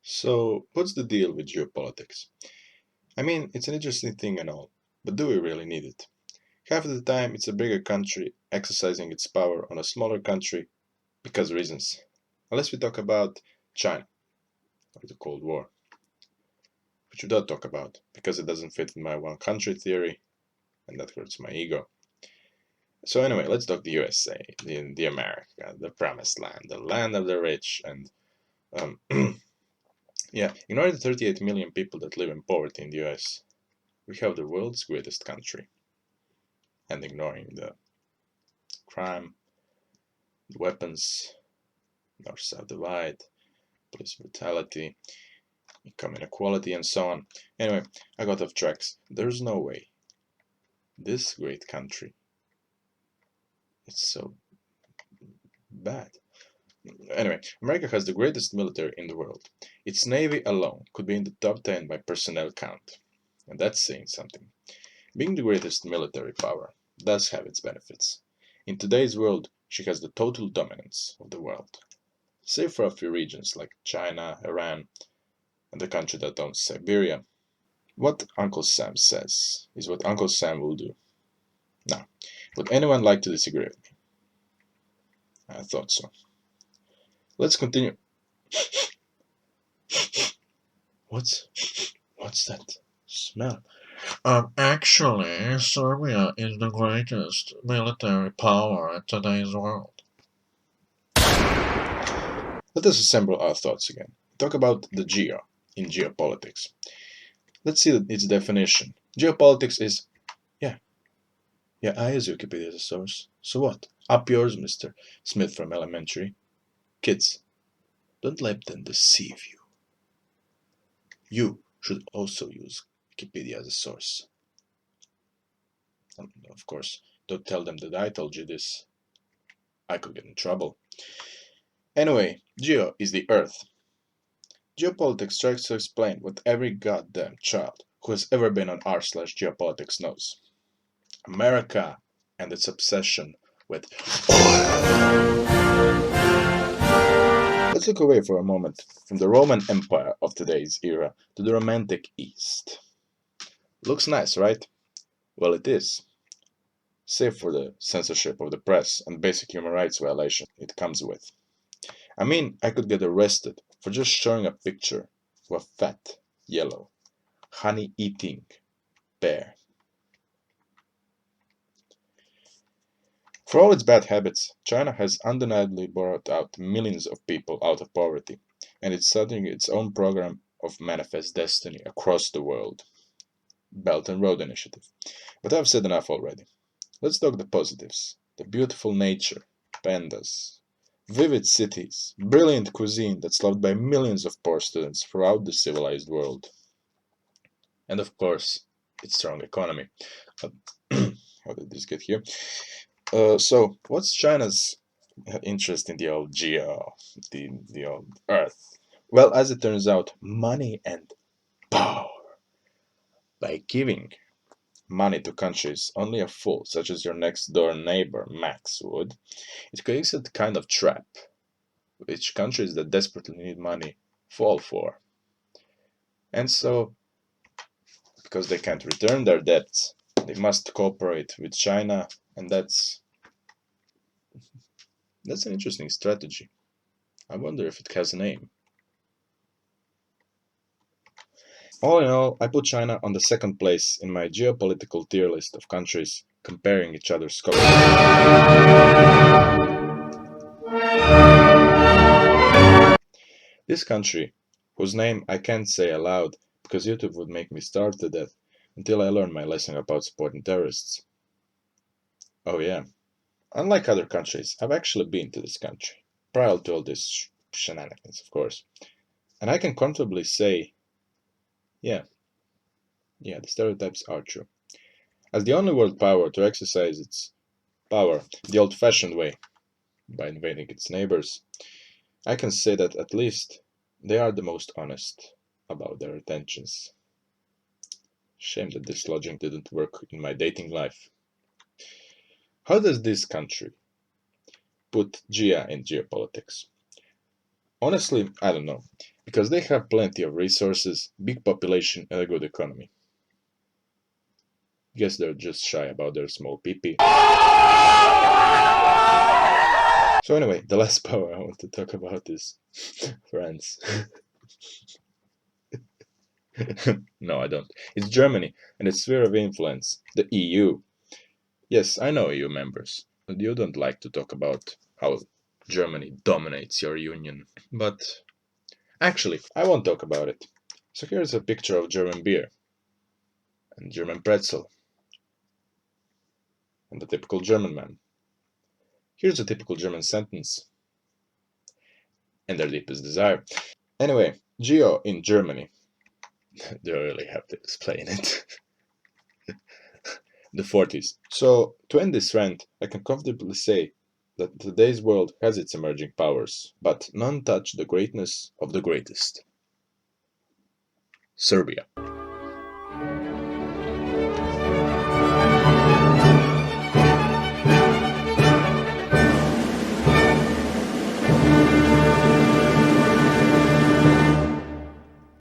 So, what's the deal with geopolitics? I mean, it's an interesting thing and all, but do we really need it? Half of the time, it's a bigger country exercising its power on a smaller country because reasons. Unless we talk about China or the Cold War, which we don't talk about because it doesn't fit in my one country theory and that hurts my ego. So, anyway, let's talk the USA, the America, the promised land, the land of the rich, and um, yeah, ignoring the 38 million people that live in poverty in the US, we have the world's greatest country, and ignoring the crime, the weapons, north-south divide, police brutality, income inequality, and so on. Anyway, I got off tracks. There's no way this great country is so bad. Anyway, America has the greatest military in the world. Its navy alone could be in the top 10 by personnel count. And that's saying something. Being the greatest military power does have its benefits. In today's world, she has the total dominance of the world. Save for a few regions like China, Iran, and the country that owns Siberia. What Uncle Sam says is what Uncle Sam will do. Now, would anyone like to disagree with me? I thought so. Let's continue. What's what's that smell? Actually, Serbia is the greatest military power in today's world. Let us assemble our thoughts again. Talk about the geo in geopolitics. Let's see its definition. Geopolitics is, yeah, yeah, I use Wikipedia as a source. So what? Up yours, Mr. Smith from elementary. Kids, don't let them deceive you. You should also use Wikipedia as a source. And of course, don't tell them that I told you this. I could get in trouble. Anyway, geo is the earth. Geopolitics tries to explain what every goddamn child who has ever been on r/geopolitics knows. America and its obsession with Let's look away for a moment from the Roman Empire of today's era to the Romantic East. Looks nice, right? Well, it is, save for the censorship of the press and basic human rights violation it comes with. I mean, I could get arrested for just showing a picture of a fat, yellow, honey-eating bear. For all its bad habits, China has undeniably brought out millions of people out of poverty, and it's starting its own program of manifest destiny across the world. Belt and Road Initiative. But I've said enough already. Let's talk the positives. The beautiful nature, pandas, vivid cities, brilliant cuisine that's loved by millions of poor students throughout the civilized world. And of course, its strong economy. How did this get here? So, what's China's interest in the old geo, the old Earth? Well, as it turns out, money and power. By giving money to countries only a fool, such as your next door neighbor Max would, it creates a kind of trap, which countries that desperately need money fall for. And so, because they can't return their debts, they must cooperate with China, and that's an interesting strategy. I wonder if it has a name. All in all, I put China on the second place in my geopolitical tier list of countries comparing each other's scores. This country, whose name I can't say aloud because YouTube would make me starve to death until I learn my lesson about supporting terrorists. Oh yeah, unlike other countries, I've actually been to this country, prior to all this shenanigans, of course. And I can comfortably say, yeah, the stereotypes are true. As the only world power to exercise its power the old-fashioned way, by invading its neighbors, I can say that at least they are the most honest about their intentions. Shame that this logic didn't work in my dating life. How does this country put Gia in geopolitics? Honestly, I don't know. Because they have plenty of resources, big population, and a good economy. Guess they're just shy about their small PP. So anyway, the last power I want to talk about is France. No, I don't. It's Germany and its sphere of influence, the EU. Yes, I know EU members, but you don't like to talk about how Germany dominates your union. But actually, I won't talk about it. So here's a picture of German beer and German pretzel and the typical German man. Here's a typical German sentence and their deepest desire. Anyway, Geo in Germany. Do I really have to explain it? The 40s. So, to end this rant, I can comfortably say that today's world has its emerging powers, but none touch the greatness of the greatest. Serbia.